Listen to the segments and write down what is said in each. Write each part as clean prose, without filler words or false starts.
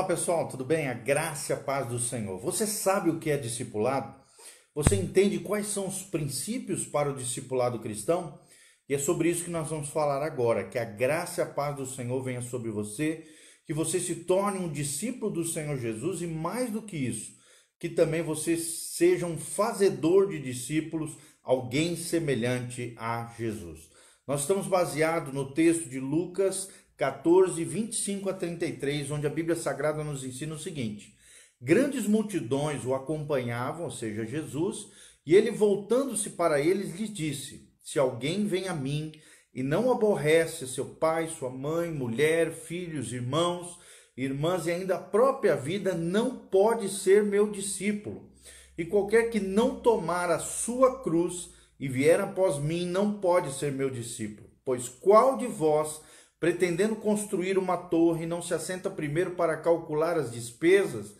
Pessoal, tudo bem? A graça e a paz do Senhor. Você sabe o que é discipulado? Você entende quais são os princípios para o discipulado cristão? E é sobre isso que nós vamos falar agora, que a graça e a paz do Senhor venha sobre você, que você se torne um discípulo do Senhor Jesus e mais do que isso, que também você seja um fazedor de discípulos, alguém semelhante a Jesus. Nós estamos baseados no texto de Lucas 14, 25 a 33, onde a Bíblia Sagrada nos ensina o seguinte: grandes multidões o acompanhavam, ou seja, Jesus, e ele, voltando-se para eles, lhes disse: se alguém vem a mim e não aborrece seu pai, sua mãe, mulher, filhos, irmãos, irmãs e ainda a própria vida, não pode ser meu discípulo. E qualquer que não tomar a sua cruz e vier após mim, não pode ser meu discípulo. Pois qual de vós, pretendendo construir uma torre, não se assenta primeiro para calcular as despesas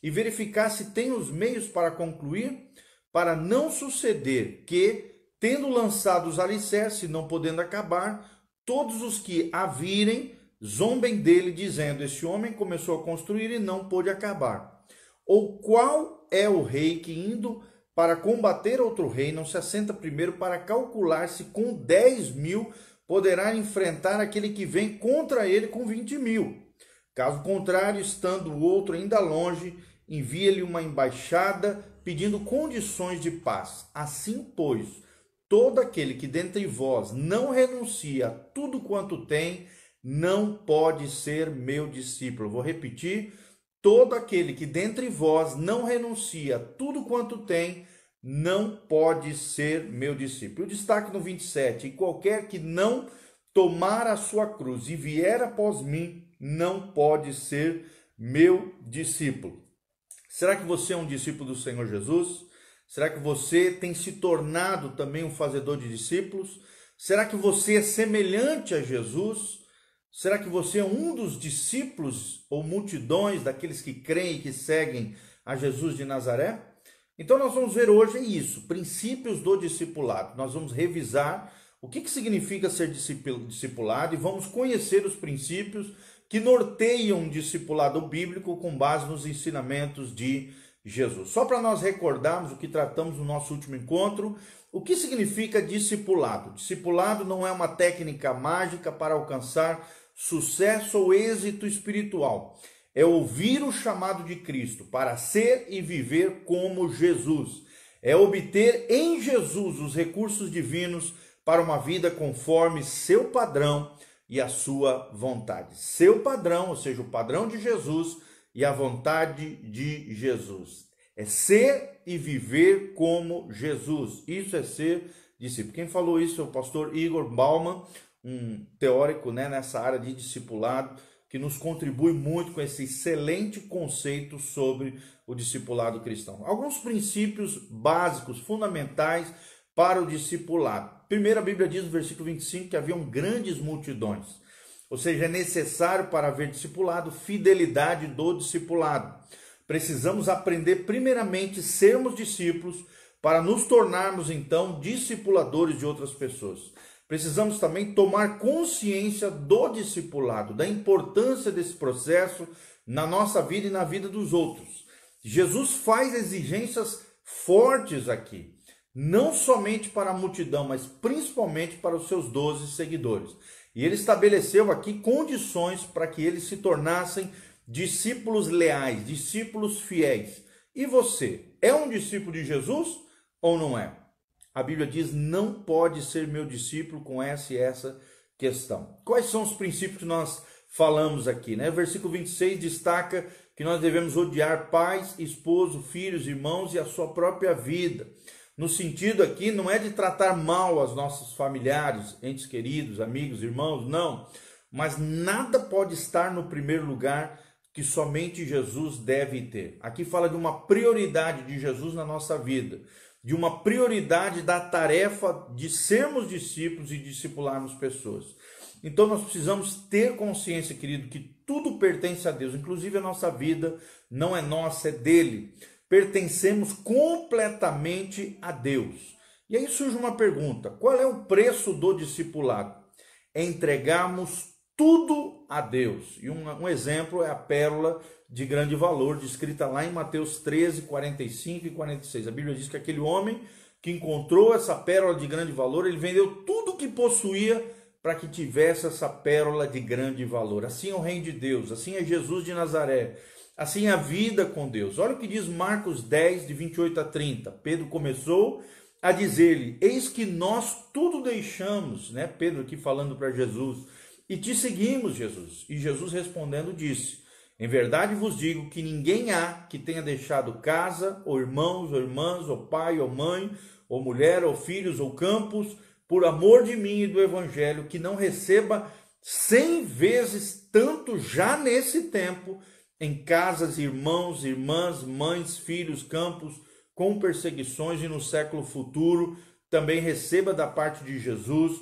e verificar se tem os meios para concluir? Para não suceder que, tendo lançado os alicerces, não podendo acabar, todos os que a virem zombem dele, dizendo: este homem começou a construir e não pôde acabar. Ou qual é o rei que, indo para combater outro rei, não se assenta primeiro para calcular se com 10.000 poderá enfrentar aquele que vem contra ele com 20.000? Caso contrário, estando o outro ainda longe, envia-lhe uma embaixada pedindo condições de paz. Assim, pois, todo aquele que dentre vós não renuncia a tudo quanto tem, não pode ser meu discípulo. Vou repetir: todo aquele que dentre vós não renuncia a tudo quanto tem, não pode ser meu discípulo. O destaque no 27: e qualquer que não tomar a sua cruz e vier após mim, não pode ser meu discípulo. Será que você é um discípulo do Senhor Jesus? Será que você tem se tornado também um fazedor de discípulos? Será que você é semelhante a Jesus? Será que você é um dos discípulos ou multidões daqueles que creem e que seguem a Jesus de Nazaré? Então nós vamos ver hoje isso, princípios do discipulado. Nós vamos revisar o que significa ser discipulado e vamos conhecer os princípios que norteiam um discipulado bíblico com base nos ensinamentos de Jesus. Só para nós recordarmos o que tratamos no nosso último encontro, o que significa discipulado? Discipulado não é uma técnica mágica para alcançar sucesso ou êxito espiritual. É ouvir o chamado de Cristo para ser e viver como Jesus. É obter em Jesus os recursos divinos para uma vida conforme seu padrão e a sua vontade. Seu padrão, ou seja, o padrão de Jesus e a vontade de Jesus. É ser e viver como Jesus. Isso é ser discípulo. Quem falou isso é o pastor Igor Bauman, um teórico, nessa área de discipulado, que nos contribui muito com esse excelente conceito sobre o discipulado cristão. Alguns princípios básicos, fundamentais para o discipulado. Primeiro, a Bíblia diz no versículo 25 que haviam grandes multidões. Ou seja, é necessário para haver discipulado fidelidade do discipulado. Precisamos aprender primeiramente sermos discípulos para nos tornarmos então discipuladores de outras pessoas. Precisamos também tomar consciência do discipulado, da importância desse processo na nossa vida e na vida dos outros. Jesus faz exigências fortes aqui, não somente para a multidão, mas principalmente para os seus 12 seguidores. E ele estabeleceu aqui condições para que eles se tornassem discípulos leais, discípulos fiéis. E você, é um discípulo de Jesus ou não é? A Bíblia diz: não pode ser meu discípulo com essa e essa questão. Quais são os princípios que nós falamos aqui? O versículo 26 destaca que nós devemos odiar pais, esposo, filhos, irmãos e a sua própria vida. No sentido aqui, não é de tratar mal aos nossos familiares, entes queridos, amigos, irmãos, não. Mas nada pode estar no primeiro lugar que somente Jesus deve ter. Aqui fala de uma prioridade de Jesus na nossa vida, de uma prioridade da tarefa de sermos discípulos e discipularmos pessoas. Então nós precisamos ter consciência, querido, que tudo pertence a Deus, inclusive a nossa vida não é nossa, é dele. Pertencemos completamente a Deus. E aí surge uma pergunta: qual é o preço do discipulado? É entregarmos tudo a Deus. E um exemplo é a pérola de grande valor, descrita lá em Mateus 13, 45 e 46. A Bíblia diz que aquele homem que encontrou essa pérola de grande valor, ele vendeu tudo o que possuía para que tivesse essa pérola de grande valor. Assim é o reino de Deus, assim é Jesus de Nazaré, assim é a vida com Deus. Olha o que diz Marcos 10, de 28 a 30. Pedro começou a dizer-lhe: eis que nós tudo deixamos, né? Pedro aqui falando para Jesus, e te seguimos, Jesus. E Jesus respondendo disse: em verdade vos digo que ninguém há que tenha deixado casa, ou irmãos, ou irmãs, ou pai, ou mãe, ou mulher, ou filhos, ou campos, por amor de mim e do evangelho, que não receba 100 vezes tanto já nesse tempo, em casas, irmãos, irmãs, mães, filhos, campos, com perseguições, e no século futuro também receba da parte de Jesus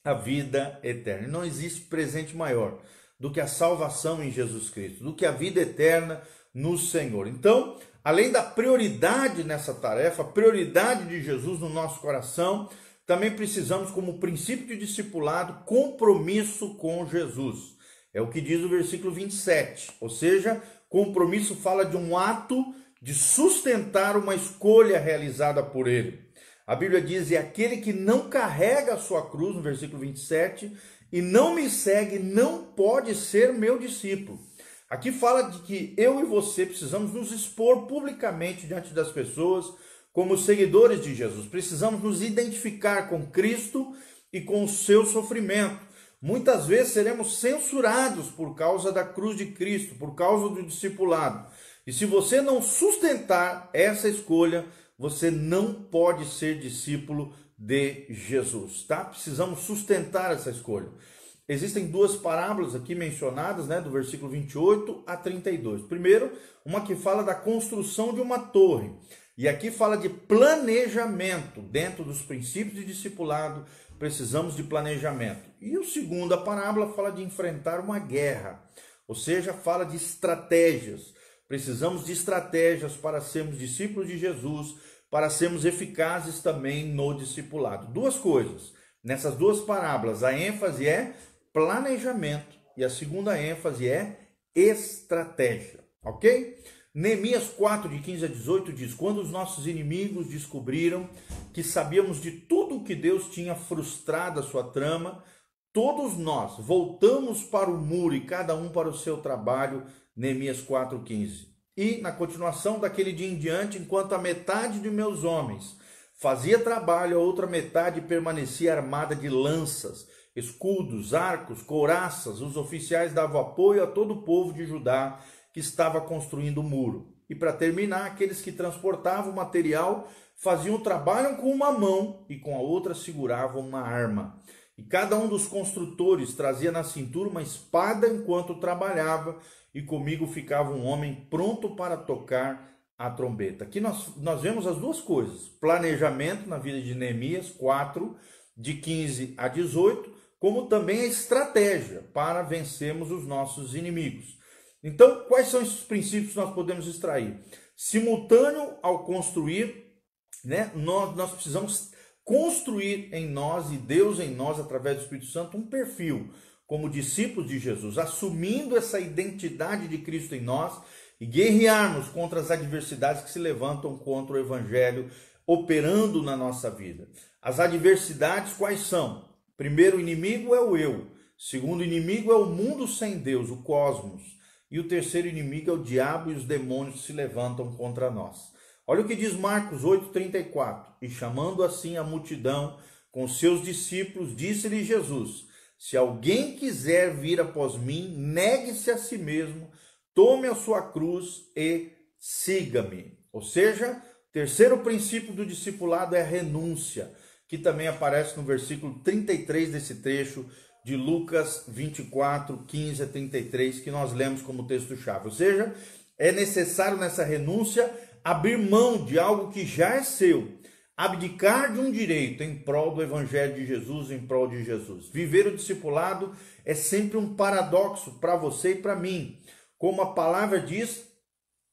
a vida eterna. Não existe presente maior do que a salvação em Jesus Cristo, do que a vida eterna no Senhor. Então, além da prioridade nessa tarefa, a prioridade de Jesus no nosso coração, também precisamos, como princípio de discipulado, compromisso com Jesus. É o que diz o versículo 27. Ou seja, compromisso fala de um ato de sustentar uma escolha realizada por ele. A Bíblia diz: e aquele que não carrega a sua cruz, no versículo 27, e não me segue, não pode ser meu discípulo. Aqui fala de que eu e você precisamos nos expor publicamente diante das pessoas como seguidores de Jesus. Precisamos nos identificar com Cristo e com o seu sofrimento. Muitas vezes seremos censurados por causa da cruz de Cristo, por causa do discipulado. E se você não sustentar essa escolha, você não pode ser discípulo de Jesus, tá? Precisamos sustentar essa escolha. Existem duas parábolas aqui mencionadas, né, do versículo 28 a 32. Primeiro, uma que fala da construção de uma torre. E aqui fala de planejamento. Dentro dos princípios de discipulado, precisamos de planejamento. E a segunda parábola fala de enfrentar uma guerra. Ou seja, fala de estratégias. Precisamos de estratégias para sermos discípulos de Jesus, para sermos eficazes também no discipulado. Duas coisas. Nessas duas parábolas, a ênfase é planejamento e a segunda ênfase é estratégia, ok? Neemias 4, de 15 a 18 diz: quando os nossos inimigos descobriram que sabíamos de tudo o que Deus tinha frustrado a sua trama, todos nós voltamos para o muro e cada um para o seu trabalho. Neemias 4,15. E na continuação daquele dia em diante, enquanto a metade de meus homens fazia trabalho, a outra metade permanecia armada de lanças, escudos, arcos, couraças. Os oficiais davam apoio a todo o povo de Judá que estava construindo o muro. E para terminar, aqueles que transportavam o material faziam o trabalho com uma mão e com a outra seguravam uma arma. E cada um dos construtores trazia na cintura uma espada enquanto trabalhava, e comigo ficava um homem pronto para tocar a trombeta. Aqui nós vemos as duas coisas: planejamento na vida de Neemias 4, de 15 a 18, como também a estratégia para vencermos os nossos inimigos. Então, quais são esses princípios que nós podemos extrair? Simultâneo ao construir, né, nós precisamos construir em nós e Deus em nós, através do Espírito Santo, um perfil como discípulos de Jesus, assumindo essa identidade de Cristo em nós e guerrearmos contra as adversidades que se levantam contra o Evangelho, operando na nossa vida. As adversidades quais são? Primeiro inimigo é o eu. Segundo inimigo é o mundo sem Deus, o cosmos. E o terceiro inimigo é o diabo e os demônios que se levantam contra nós. Olha o que diz Marcos 8,34. E chamando assim a multidão com seus discípulos, disse-lhe Jesus: se alguém quiser vir após mim, negue-se a si mesmo, tome a sua cruz e siga-me. Ou seja, terceiro princípio do discipulado é a renúncia, que também aparece no versículo 33 desse trecho de Lucas 24, 15 a 33, que nós lemos como texto-chave. Ou seja, é necessário nessa renúncia abrir mão de algo que já é seu, abdicar de um direito em prol do Evangelho de Jesus, em prol de Jesus. Viver o discipulado é sempre um paradoxo para você e para mim. Como a palavra diz,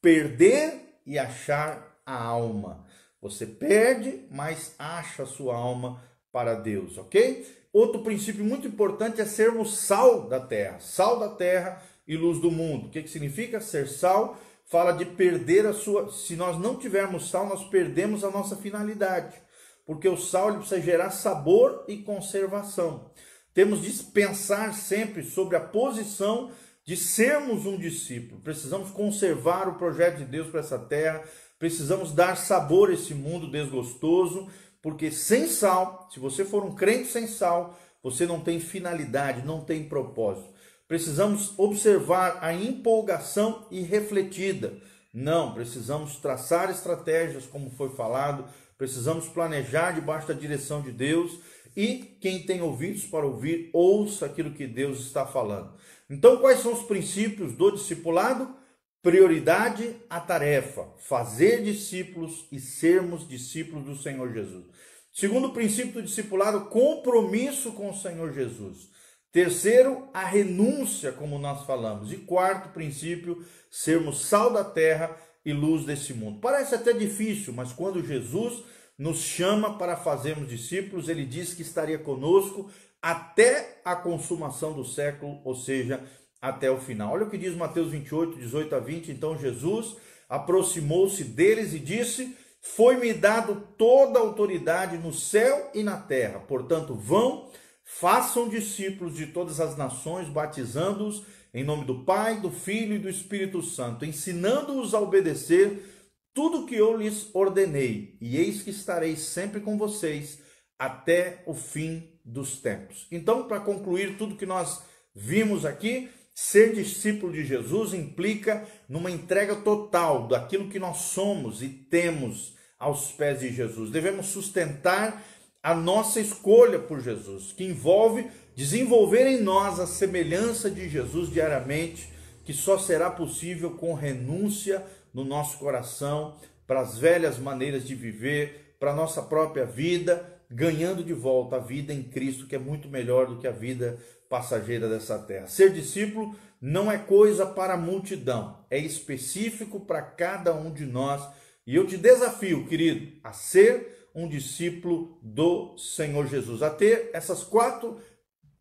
perder e achar a alma. Você perde, mas acha a sua alma para Deus, ok? outro princípio muito importante é sermos sal da terra e luz do mundo. O que significa ser sal? Fala de perder a sua... Se nós não tivermos sal, nós perdemos a nossa finalidade. Porque o sal ele precisa gerar sabor e conservação. Temos de pensar sempre sobre a posição de sermos um discípulo. Precisamos conservar o projeto de Deus para essa terra. Precisamos dar sabor a esse mundo desgostoso. Porque sem sal, se você for um crente sem sal, você não tem finalidade, não tem propósito. Precisamos observar a empolgação irrefletida. Não, precisamos traçar estratégias, como foi falado. Precisamos planejar debaixo da direção de Deus. E quem tem ouvidos para ouvir, ouça aquilo que Deus está falando. Então, quais são os princípios do discipulado? Prioridade à tarefa, fazer discípulos e sermos discípulos do Senhor Jesus. Segundo princípio do discipulado, compromisso com o Senhor Jesus. Terceiro, a renúncia, como nós falamos. E quarto princípio, sermos sal da terra e luz desse mundo. Parece até difícil, mas quando Jesus nos chama para fazermos discípulos, ele diz que estaria conosco até a consumação do século, ou seja, até o final. Olha o que diz Mateus 28, 18 a 20. Então Jesus aproximou-se deles e disse: foi-me dado toda a autoridade no céu e na terra. Portanto, vão, façam discípulos de todas as nações, batizando-os em nome do Pai, do Filho e do Espírito Santo, ensinando-os a obedecer tudo o que eu lhes ordenei. E eis que estarei sempre com vocês até o fim dos tempos. Então, para concluir tudo que nós vimos aqui, ser discípulo de Jesus implica numa entrega total daquilo que nós somos e temos aos pés de Jesus. Devemos sustentar a nossa escolha por Jesus, que envolve desenvolver em nós a semelhança de Jesus diariamente, que só será possível com renúncia no nosso coração para as velhas maneiras de viver, para a nossa própria vida, ganhando de volta a vida em Cristo, que é muito melhor do que a vida passageira dessa terra. Ser discípulo não é coisa para a multidão, é específico para cada um de nós. E eu te desafio, querido, a ser um discípulo do Senhor Jesus, a ter essas 4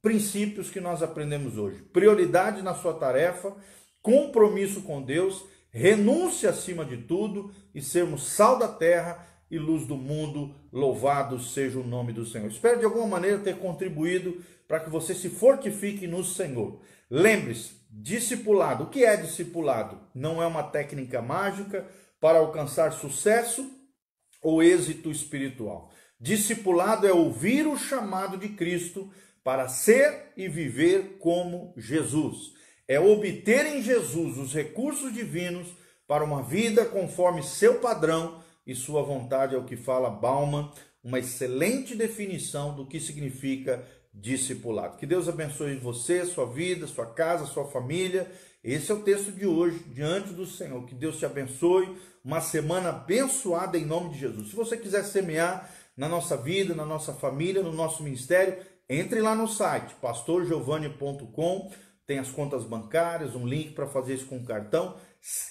princípios que nós aprendemos hoje. Prioridade na sua tarefa, compromisso com Deus, renúncia acima de tudo e sermos sal da terra e luz do mundo. Louvado seja o nome do Senhor. Espero de alguma maneira ter contribuído para que você se fortifique no Senhor. Lembre-se, discipulado. O que é discipulado? Não é uma técnica mágica para alcançar sucesso ou êxito espiritual. Discipulado é ouvir o chamado de Cristo para ser e viver como Jesus. É obter em Jesus os recursos divinos para uma vida conforme seu padrão e sua vontade, é o que fala Bauman, uma excelente definição do que significa discipulado. Que Deus abençoe você, sua vida, sua casa, sua família. Esse é o texto de hoje, diante do Senhor. Que Deus te abençoe, uma semana abençoada em nome de Jesus. Se você quiser semear na nossa vida, na nossa família, no nosso ministério, entre lá no site pastorgiovanni.com, tem as contas bancárias, um link para fazer isso com cartão.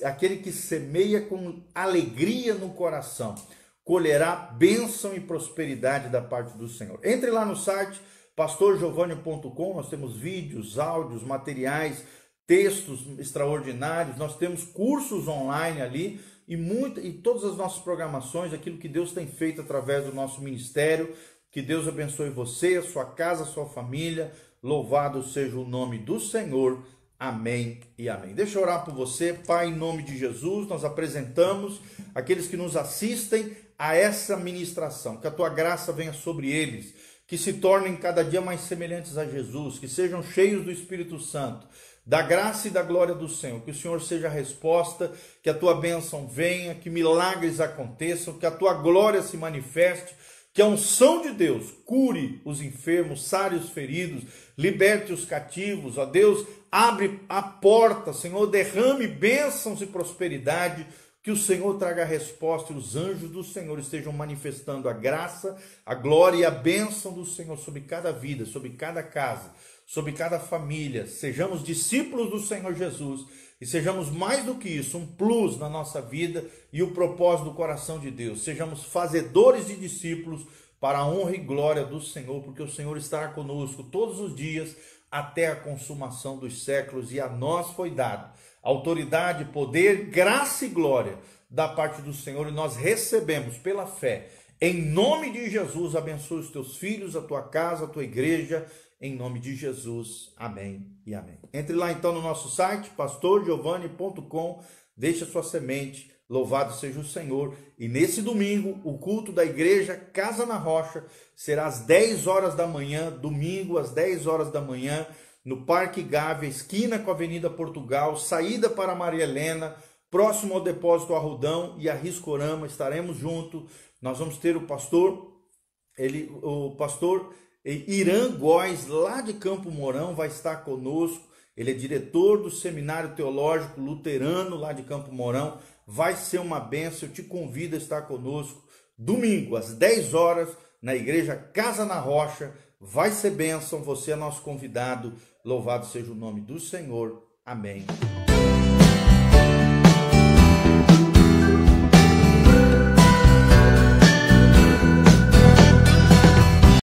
Aquele que semeia com alegria no coração colherá bênção e prosperidade da parte do Senhor. Entre lá no site pastorgiovanni.com, nós temos vídeos, áudios, materiais, textos extraordinários, nós temos cursos online ali e todas as nossas programações, aquilo que Deus tem feito através do nosso ministério. Que Deus abençoe você, a sua casa, a sua família. Louvado seja o nome do Senhor. Amém e amém. Deixa eu orar por você. Pai, em nome de Jesus, nós apresentamos aqueles que nos assistem a essa ministração. Que a tua graça venha sobre eles, que se tornem cada dia mais semelhantes a Jesus, que sejam cheios do Espírito Santo, da graça e da glória do Senhor. Que o Senhor seja a resposta, que a tua bênção venha, que milagres aconteçam, que a tua glória se manifeste, que a unção de Deus cure os enfermos, sare os feridos, liberte os cativos. Ó Deus, abre a porta, Senhor, derrame bênçãos e prosperidade, que o Senhor traga a resposta e os anjos do Senhor estejam manifestando a graça, a glória e a bênção do Senhor sobre cada vida, sobre cada casa, sobre cada família. Sejamos discípulos do Senhor Jesus e sejamos mais do que isso, um plus na nossa vida e o propósito do coração de Deus. Sejamos fazedores de discípulos para a honra e glória do Senhor, porque o Senhor estará conosco todos os dias até a consumação dos séculos, e a nós foi dado autoridade, poder, graça e glória da parte do Senhor, e nós recebemos pela fé. Em nome de Jesus, abençoe os teus filhos, a tua casa, a tua igreja, em nome de Jesus. Amém e amém. Entre lá então no nosso site, pastorgiovanni.com, deixa sua semente, louvado seja o Senhor. E nesse domingo, o culto da igreja Casa na Rocha será às 10 horas da manhã, domingo às 10 horas da manhã, no Parque Gávea, esquina com a Avenida Portugal, saída para Maria Helena, próximo ao Depósito Arrudão e a Riscorama. Estaremos juntos. Nós vamos ter o pastor Irã Góes, lá de Campo Mourão, vai estar conosco. Ele é diretor do Seminário Teológico Luterano, lá de Campo Mourão. Vai ser uma bênção, eu te convido a estar conosco. Domingo, às 10 horas, na igreja Casa na Rocha. Vai ser bênção, você é nosso convidado. Louvado seja o nome do Senhor. Amém.